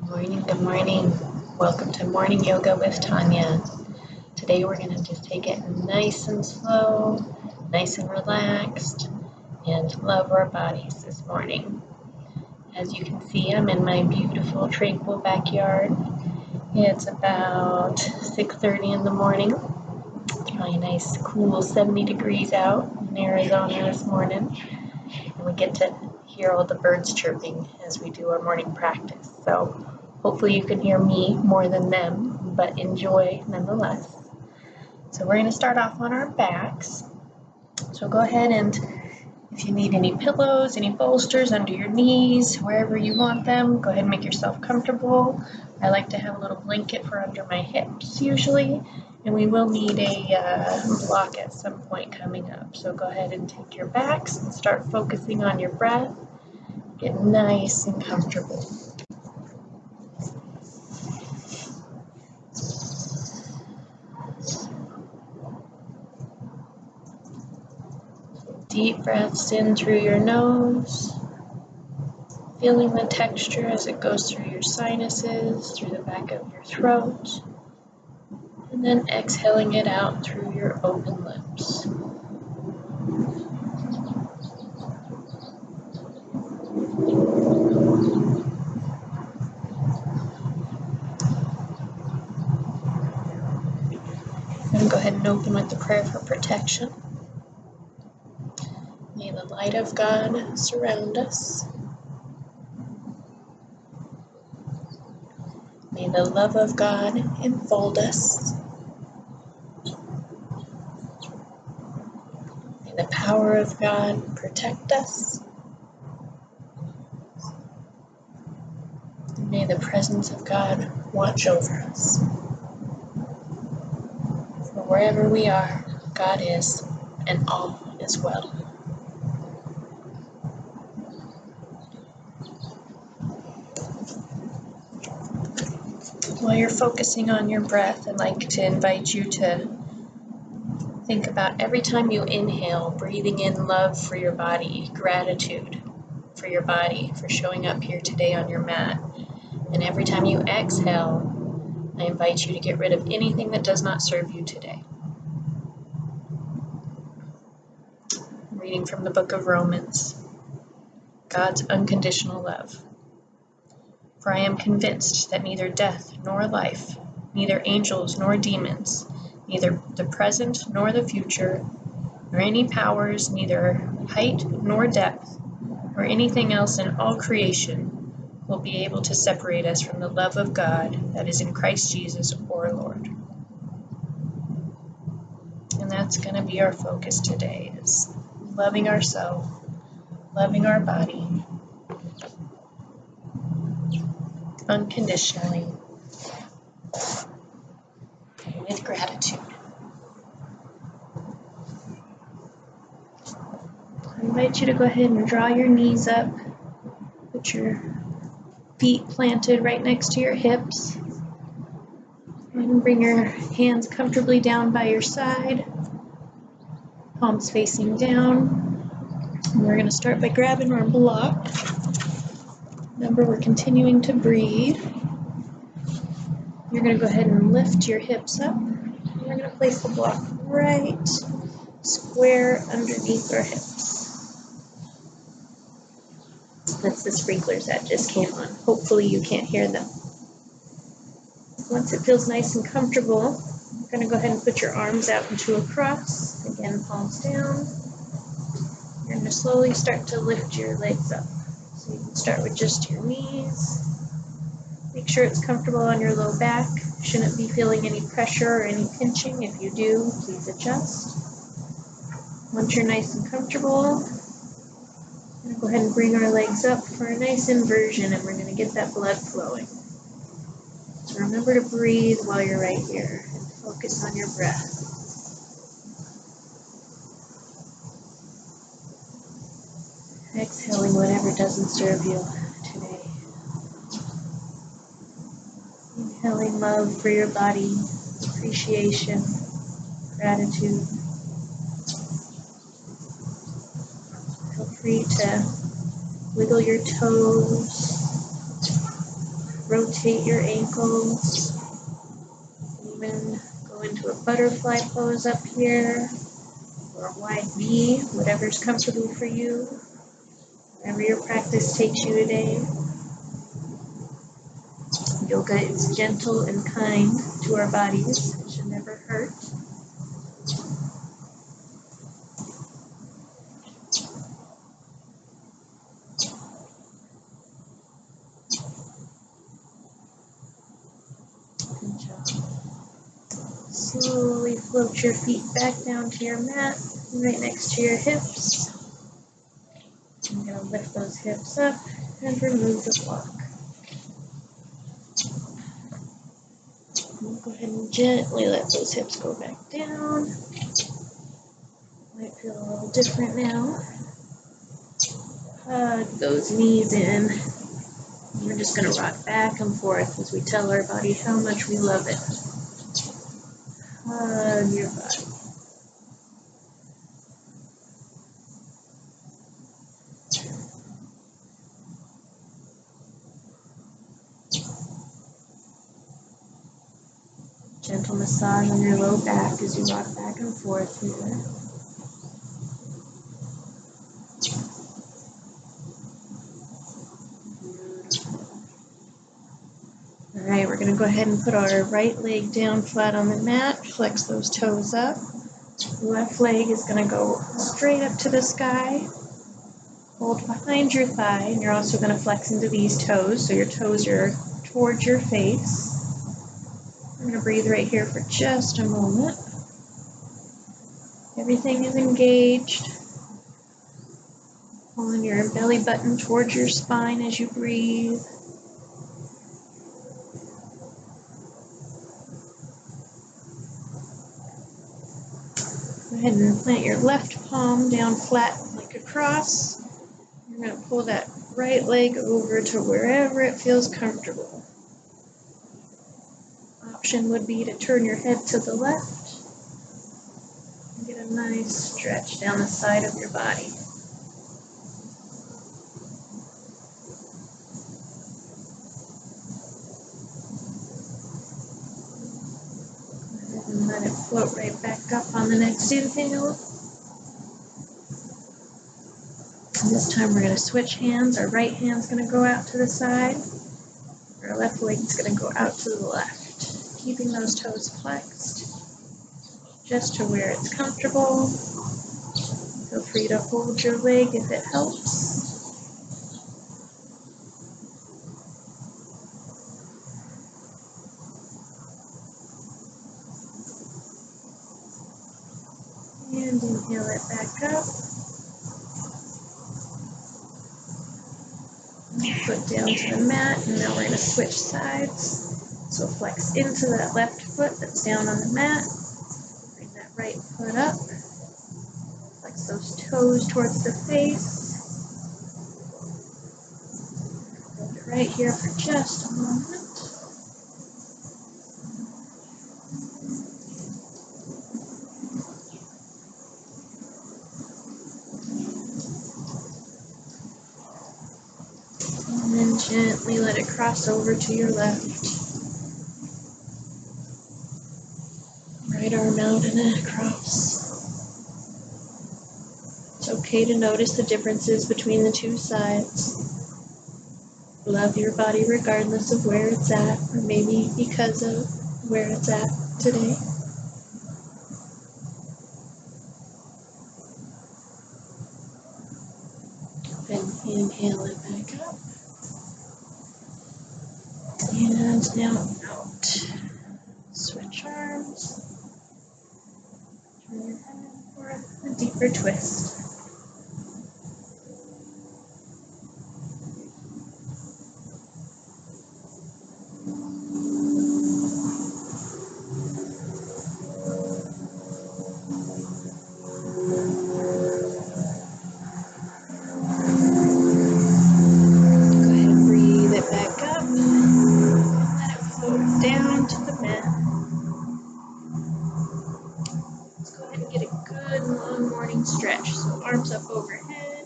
Morning, good morning. Welcome to Morning Yoga with Tonya. Today we're going to just take it nice and slow, nice and relaxed, and love our bodies this morning. As you can see, I'm in my beautiful, tranquil backyard. It's about 6:30 in the morning. Really nice, cool 70 degrees out in Arizona this morning. And we get to hear all the birds chirping as we do our morning practice. So hopefully you can hear me more than them, but enjoy nonetheless. So we're going to start off on our backs. So go ahead and if you need any pillows, any bolsters under your knees, wherever you want them, go ahead and make yourself comfortable. I like to have a little blanket for under my hips usually, and we will need a block at some point coming up. So go ahead and take your backs and start focusing on your breath. Get nice and comfortable. Deep breaths in through your nose, feeling the texture as it goes through your sinuses, through the back of your throat, and then exhaling it out through your open lips. And go ahead and open with the prayer for protection. May the light of God surround us. May the love of God enfold us. May the power of God protect us. And may the presence of God watch over us. For wherever we are, God is, and all is well. While you're focusing on your breath, I'd like to invite you to think about every time you inhale, breathing in love for your body, gratitude for your body, for showing up here today on your mat. And every time you exhale, I invite you to get rid of anything that does not serve you today. I'm reading from the book of Romans, God's unconditional love. For I am convinced that neither death nor life, neither angels nor demons, neither the present nor the future, nor any powers, neither height nor depth, or anything else in all creation will be able to separate us from the love of God that is in Christ Jesus our Lord. And that's going to be our focus today, is loving ourselves, loving our body, unconditionally, with gratitude. I invite you to go ahead and draw your knees up, put your feet planted right next to your hips, and bring your hands comfortably down by your side, palms facing down. And we're going to start by grabbing our block. Remember, we're continuing to breathe. You're going to go ahead and lift your hips up. And we're going to place the block right square underneath our hips. That's the sprinklers that just came on. Hopefully you can't hear them. Once it feels nice and comfortable, you're going to go ahead and put your arms out into a cross. Again, palms down. You're going to slowly start to lift your legs up. So you can start with just your knees. Make sure it's comfortable on your low back. Shouldn't be feeling any pressure or any pinching. If you do, please adjust. Once you're nice and comfortable, we're going to go ahead and bring our legs up for a nice inversion, and we're going to get that blood flowing. So remember to breathe while you're right here and focus on your breath. Exhaling whatever doesn't serve you today. Inhaling love for your body, appreciation, gratitude. Feel free to wiggle your toes, rotate your ankles. Even go into a butterfly pose up here, or a wide V, whatever's comfortable for you, wherever your practice takes you today. Yoga is gentle and kind to our bodies. It should never hurt. Good job. Slowly float your feet back down to your mat, right next to your hips. I'm going to lift those hips up and remove the block. Go ahead and gently let those hips go back down. Might feel a little different now. Hug those knees in. We're just going to rock back and forth as we tell our body how much we love it. Hug your body. Gentle massage on your low back as you rock back and forth here. All right, we're going to go ahead and put our right leg down flat on the mat, flex those toes up. Left leg is going to go straight up to the sky. Hold behind your thigh, and you're also going to flex into these toes, so your toes are towards your face. I'm going to breathe right here for just a moment. Everything is engaged. Pulling your belly button towards your spine as you breathe. Go ahead and plant your left palm down flat like a cross. You're going to pull that right leg over to wherever it feels comfortable. Option would be to turn your head to the left and get a nice stretch down the side of your body. And let it float right back up on the next inhale. And this time we're going to switch hands. Our right hand's going to go out to the side. Our left leg's going to go out to the left. Keeping those toes flexed just to where it's comfortable. Feel free to hold your leg if it helps. And inhale it back up. Foot down to the mat, and now we're going to switch sides. So flex into that left foot that's down on the mat. Bring that right foot up. Flex those toes towards the face. Hold it right here for just a moment. And then gently let it cross over to your left. Right arm out and across. It's okay to notice the differences between the two sides. Love your body regardless of where it's at, or maybe because of where it's at today. Then inhale it back up. And now out. Switch arms. Turn your head for a deeper twist. Go ahead and breathe it back up. Let it float down to the mat. Let's go ahead and get a good long morning stretch. So arms up overhead,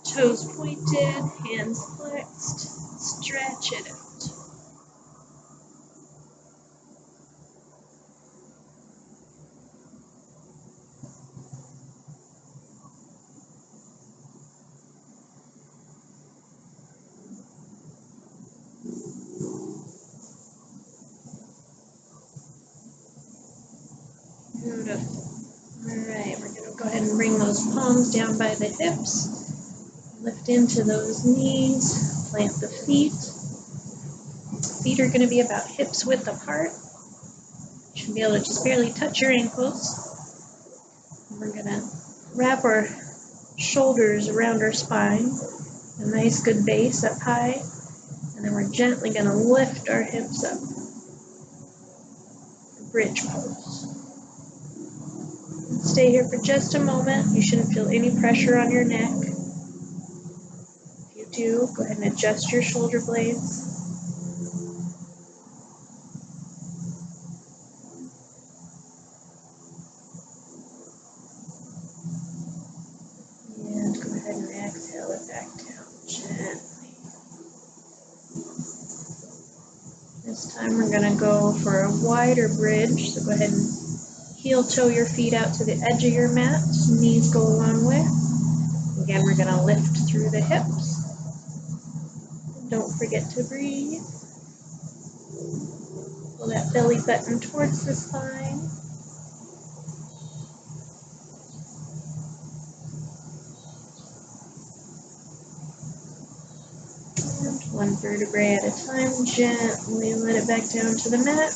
toes pointed, hands flexed. Stretch it out. Good. Alright, we're going to go ahead and bring those palms down by the hips. Lift into those knees. Plant the feet. Feet are going to be about hips width apart. You should be able to just barely touch your ankles. And we're going to wrap our shoulders around our spine. A nice good base up high. And then we're gently going to lift our hips up. Bridge pose. Stay here for just a moment. You shouldn't feel any pressure on your neck. If you do, go ahead and adjust your shoulder blades. And go ahead and exhale it back down gently. This time we're going to go for a wider bridge. So go ahead and heel toe your feet out to the edge of your mat. Knees go a long way. Again, we're going to lift through the hips. Don't forget to breathe. Pull that belly button towards the spine. And one vertebrae at a time. Gently let it back down to the mat.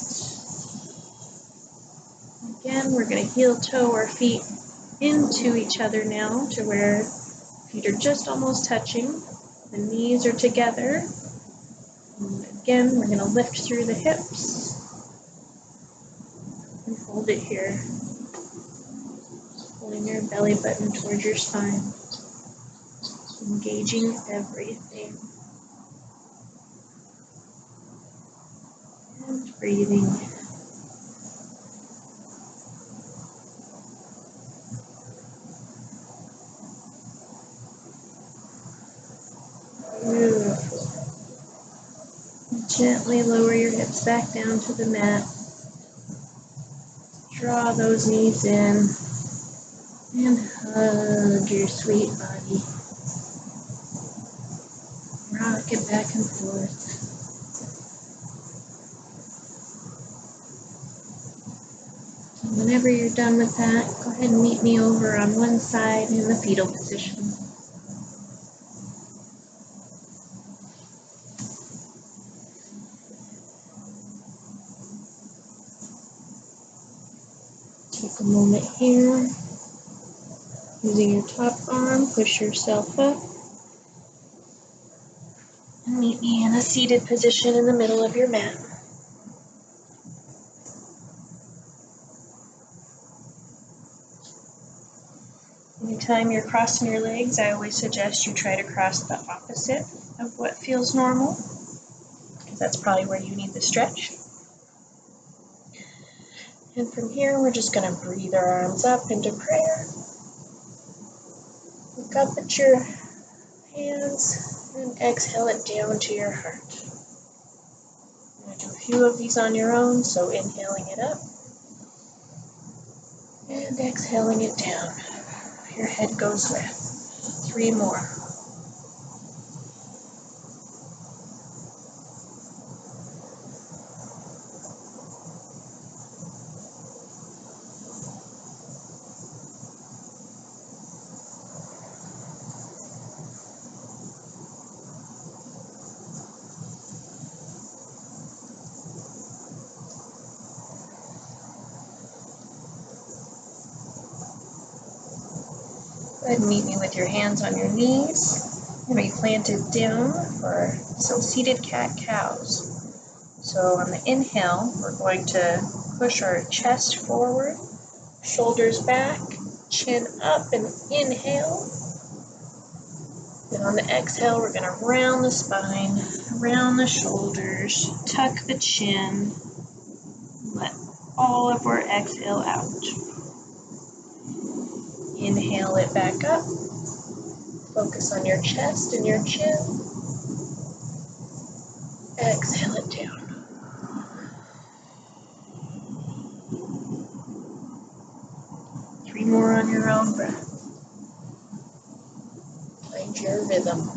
Again, we're going to heel toe our feet into each other now to where feet are just almost touching. The knees are together. And again, we're going to lift through the hips and hold it here. Pulling your belly button towards your spine. Engaging everything. And breathing. Beautiful. Gently lower your hips back down to the mat. Draw those knees in. And hug your sweet body. Rock it back and forth. And whenever you're done with that, go ahead and meet me over on one side in the fetal position. Take a moment here. Using your top arm, push yourself up. And meet me in a seated position in the middle of your mat. Anytime you're crossing your legs, I always suggest you try to cross the opposite of what feels normal, because that's probably where you need the stretch. And from here, we're just going to breathe our arms up into prayer. Look up at your hands and exhale it down to your heart. You're going to do a few of these on your own, so inhaling it up and exhaling it down. Your head goes with. 3 more. Go ahead and meet me with your hands on your knees. You're going to be planted down for some seated cat-cows. So on the inhale, we're going to push our chest forward, shoulders back, chin up, and inhale. And on the exhale, we're going to round the spine, round the shoulders, tuck the chin, let all of our exhale out. Inhale it back up. Focus on your chest and your chin. Exhale it down. Three more on your own breath. Find your rhythm.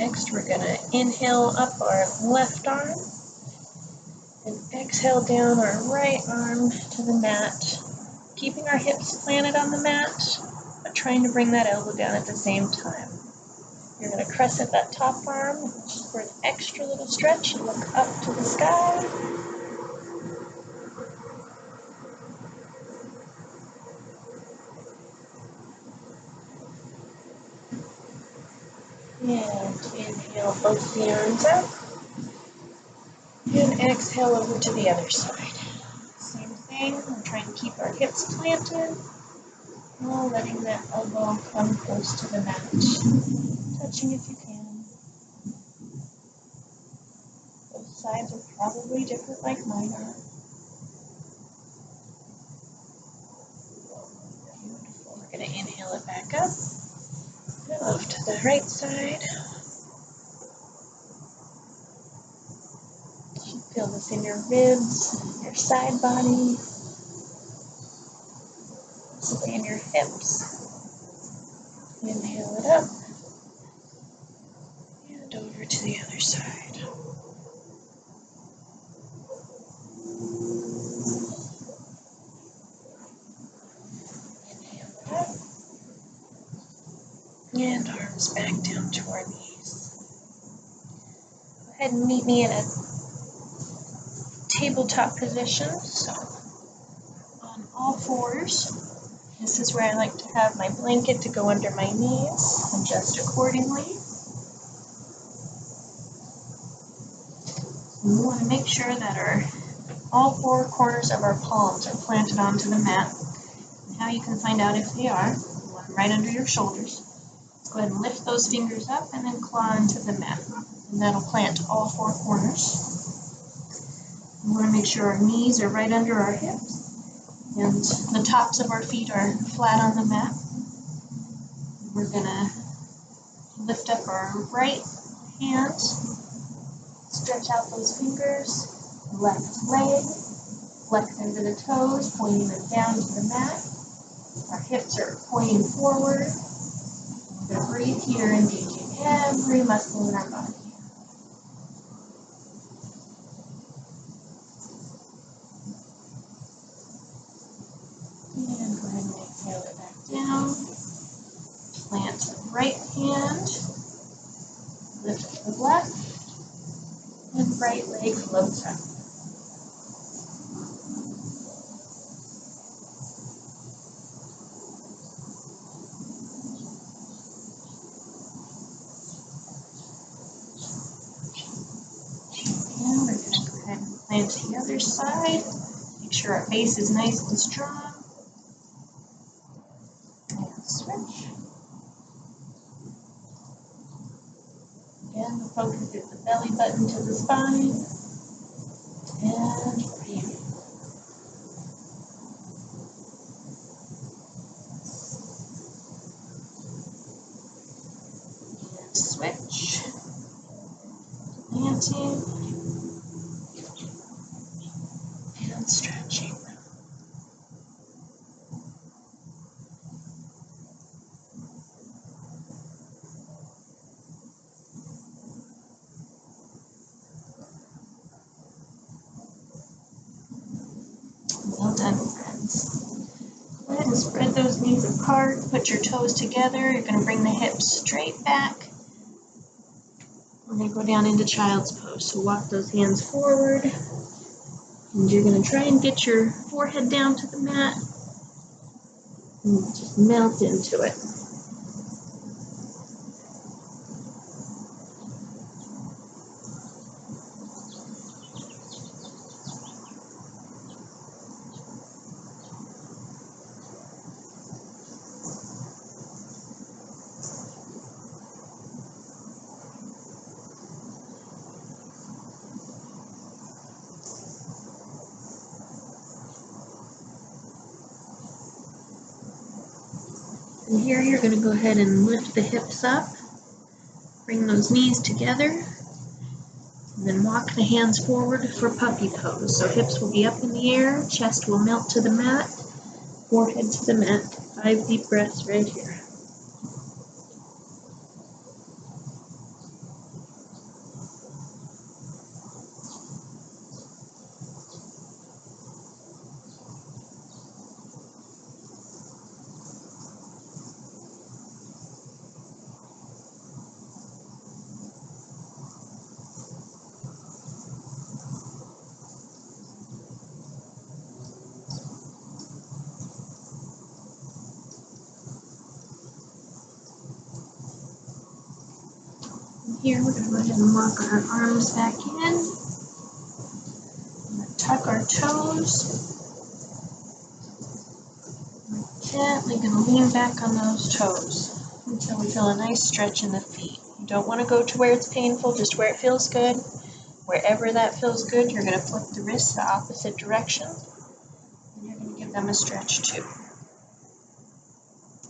Next, we're going to inhale up our left arm and exhale down our right arm to the mat, keeping our hips planted on the mat, but trying to bring that elbow down at the same time. You're going to crescent that top arm just for an extra little stretch and look up to the sky. And inhale both the arms up. And exhale over to the other side. Same thing, we're trying to keep our hips planted while letting that elbow come close to the mat. Touching if you can. Both sides are probably different like mine are. Beautiful. We're going to inhale it back up. And off to the right side. Feel this in your ribs, your side body, possibly in your hips. Inhale it up, and over to the other side. Inhale it up, and arms back down to our knees. Go ahead and meet me in a tabletop position, so on all fours. This is where I like to have my blanket to go under my knees, adjust accordingly. And we want to make sure that all four corners of our palms are planted onto the mat. And how you can find out if they are, one right under your shoulders. Go ahead and lift those fingers up and then claw into the mat. And that'll plant all four corners. We want to make sure our knees are right under our hips and the tops of our feet are flat on the mat. We're going to lift up our right hand, stretch out those fingers, left leg, flex into the toes, pointing them down to the mat. Our hips are pointing forward. We're going to breathe here, engaging every muscle in our body. And go ahead and exhale it back down. Plant the right hand, lift the left, and right leg floats up. And we're going to go ahead and plant the other side. Make sure our base is nice and strong. And switch. Again, the focus is the belly button to the spine. And breathe. And switch. Planting. And stretching. Well done, friends. Go ahead and spread those knees apart. Put your toes together. You're going to bring the hips straight back. We're going to go down into child's pose. So walk those hands forward. And you're going to try and get your forehead down to the mat. And just melt into it. And here you're going to go ahead and lift the hips up, bring those knees together, and then walk the hands forward for puppy pose. So hips will be up in the air, chest will melt to the mat, forehead to the mat. 5 deep breaths right here. Here we're going to go ahead and lock our arms back in. Tuck our toes. We're gently going to lean back on those toes until we feel a nice stretch in the feet. You don't want to go to where it's painful, just where it feels good. Wherever that feels good, you're going to flip the wrists the opposite direction, and you're going to give them a stretch too.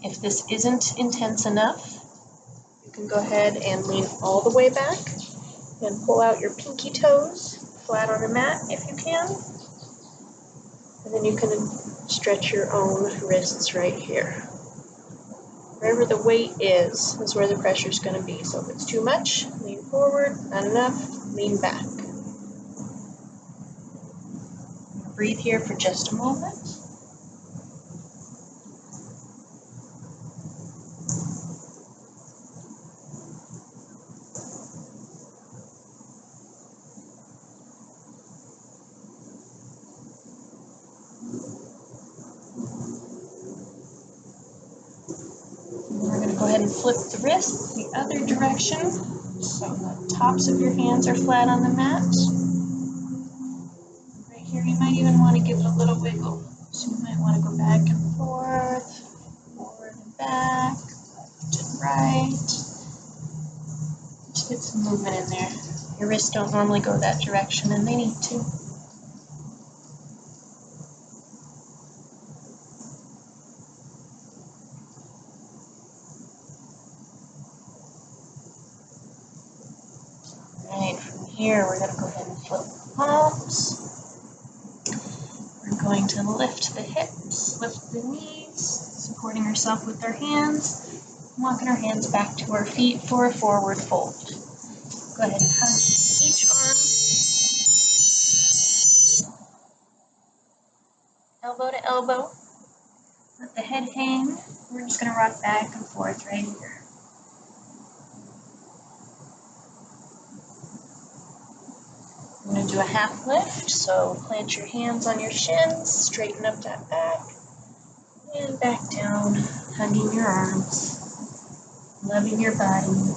If this isn't intense enough, you can go ahead and lean all the way back and pull out your pinky toes flat on the mat if you can. And then you can stretch your own wrists right here. Wherever the weight is where the pressure is going to be. So if it's too much, lean forward. Not enough, lean back. Breathe here for just a moment. We're going to go ahead and flip the wrists the other direction. So the tops of your hands are flat on the mat. Right here, you might even want to give it a little wiggle. So you might want to go back and forth, forward and back, left and right. Just get some movement in there. Your wrists don't normally go that direction, and they need to. Alright, from here we're going to go ahead and flip the palms. We're going to lift the hips, lift the knees, supporting ourselves with our hands, walking our hands back to our feet for a forward fold. Go ahead and hug each arm, elbow to elbow. Let the head hang. We're just going to rock back and forth right here. I'm going to do a half lift, so plant your hands on your shins, straighten up that back, and back down, hugging your arms, loving your body,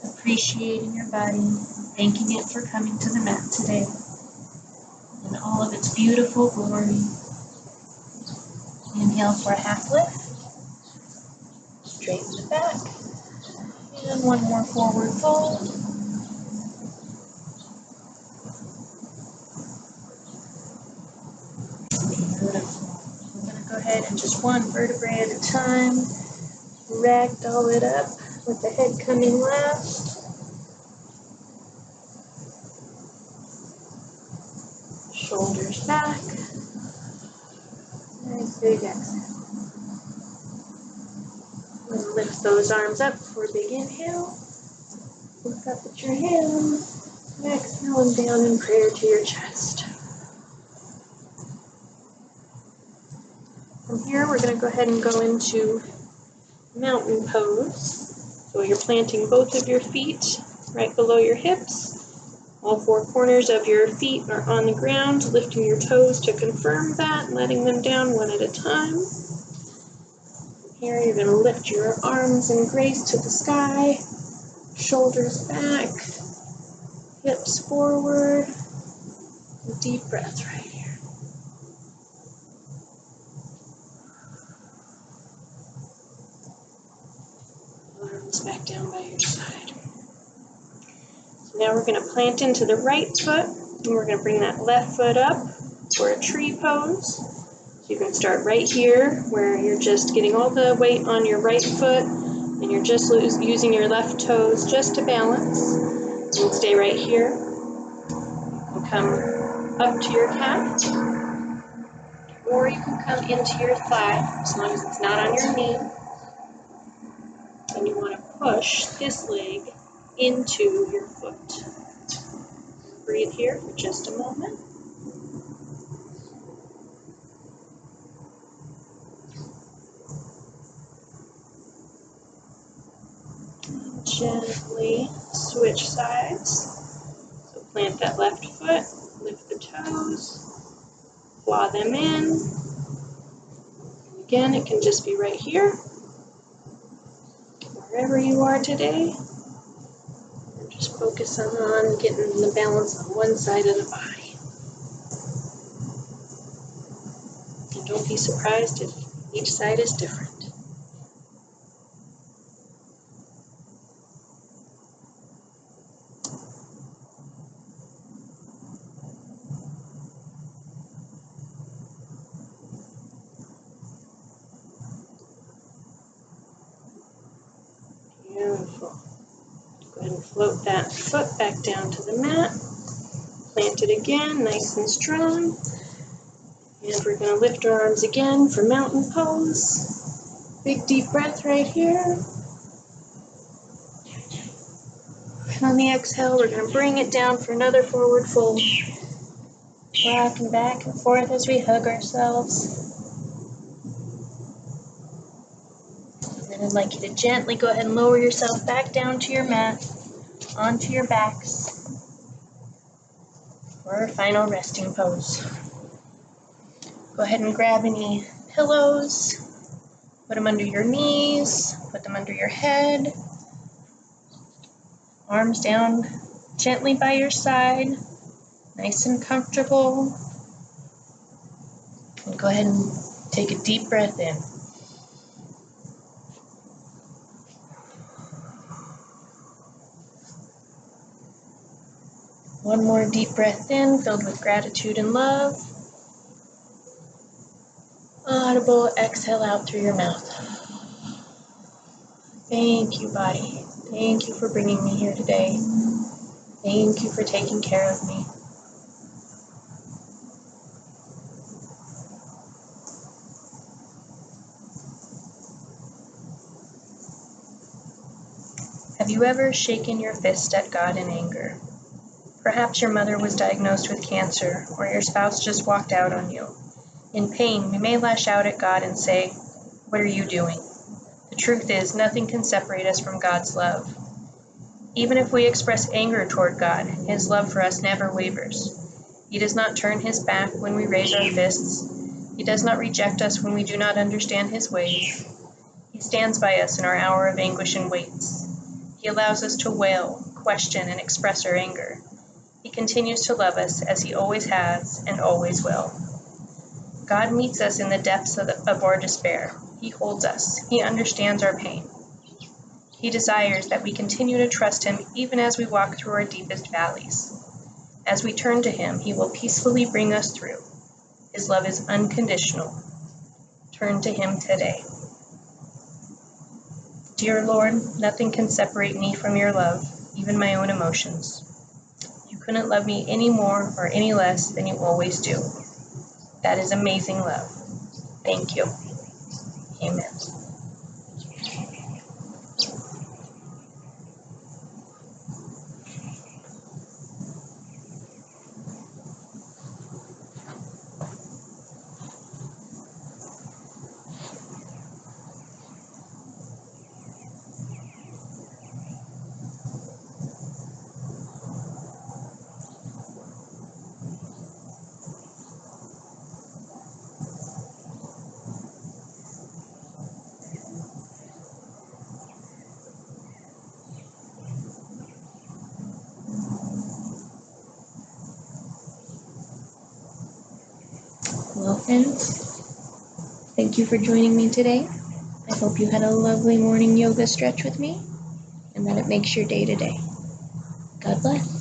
appreciating your body, thanking it for coming to the mat today in all of its beautiful glory. Inhale for a half lift, straighten the back, and one more forward fold. Beautiful. We're going to go ahead and just one vertebrae at a time, ragdoll it up with the head coming last. Shoulders back. Nice big exhale. And lift those arms up for a big inhale. Look up at your hands. Exhale and down in prayer to your chest. From here, we're going to go ahead and go into mountain pose. So you're planting both of your feet right below your hips. All four corners of your feet are on the ground, lifting your toes to confirm that, letting them down one at a time. Here, you're going to lift your arms in grace to the sky, shoulders back, hips forward. A deep breath right here. Arms back down by your side. So now we're going to plant into the right foot, and we're going to bring that left foot up for a tree pose. So you can start right here, where you're just getting all the weight on your right foot, and you're just using your left toes just to balance. And stay right here. You can come up to your cat, or you can come into your thigh, as long as it's not on your knee. And you want to push this leg into your foot. Breathe here for just a moment. And gently switch sides. So plant that left foot, lift the toes, claw them in. And again, it can just be right here, wherever you are today. focus on getting the balance on one side of the body. And don't be surprised if each side is different. Beautiful. Go ahead and float that foot back down to the mat. Plant it again, nice and strong. And we're going to lift our arms again for mountain pose. Big deep breath right here. And on the exhale, we're going to bring it down for another forward fold. Rocking back and forth as we hug ourselves. And then I'd like you to gently go ahead and lower yourself back down to your mat, onto your backs, for our final resting pose. Go ahead and grab any pillows, put them under your knees, put them under your head, arms down gently by your side, nice and comfortable. And go ahead and take a deep breath in. One more deep breath in, filled with gratitude and love. Audible exhale out through your mouth. Thank you, body. Thank you for bringing me here today. Thank you for taking care of me. Have you ever shaken your fist at God in anger? Perhaps your mother was diagnosed with cancer, or your spouse just walked out on you. In pain, we may lash out at God and say, "What are you doing?" The truth is, nothing can separate us from God's love. Even if we express anger toward God, His love for us never wavers. He does not turn His back when we raise our fists. He does not reject us when we do not understand His ways. He stands by us in our hour of anguish and waits. He allows us to wail, question, and express our anger. He continues to love us as He always has and always will. God meets us in the depths of our despair. He holds us. He understands our pain. He desires that we continue to trust Him even as we walk through our deepest valleys. As we turn to Him, He will peacefully bring us through. His love is unconditional. Turn to Him today. Dear Lord, nothing can separate me from your love, even my own emotions. You couldn't love me any more or any less than you always do. That is amazing love. Thank you. Amen. Well, friends, thank you for joining me today. I hope you had a lovely morning yoga stretch with me and that it makes your day today. God bless.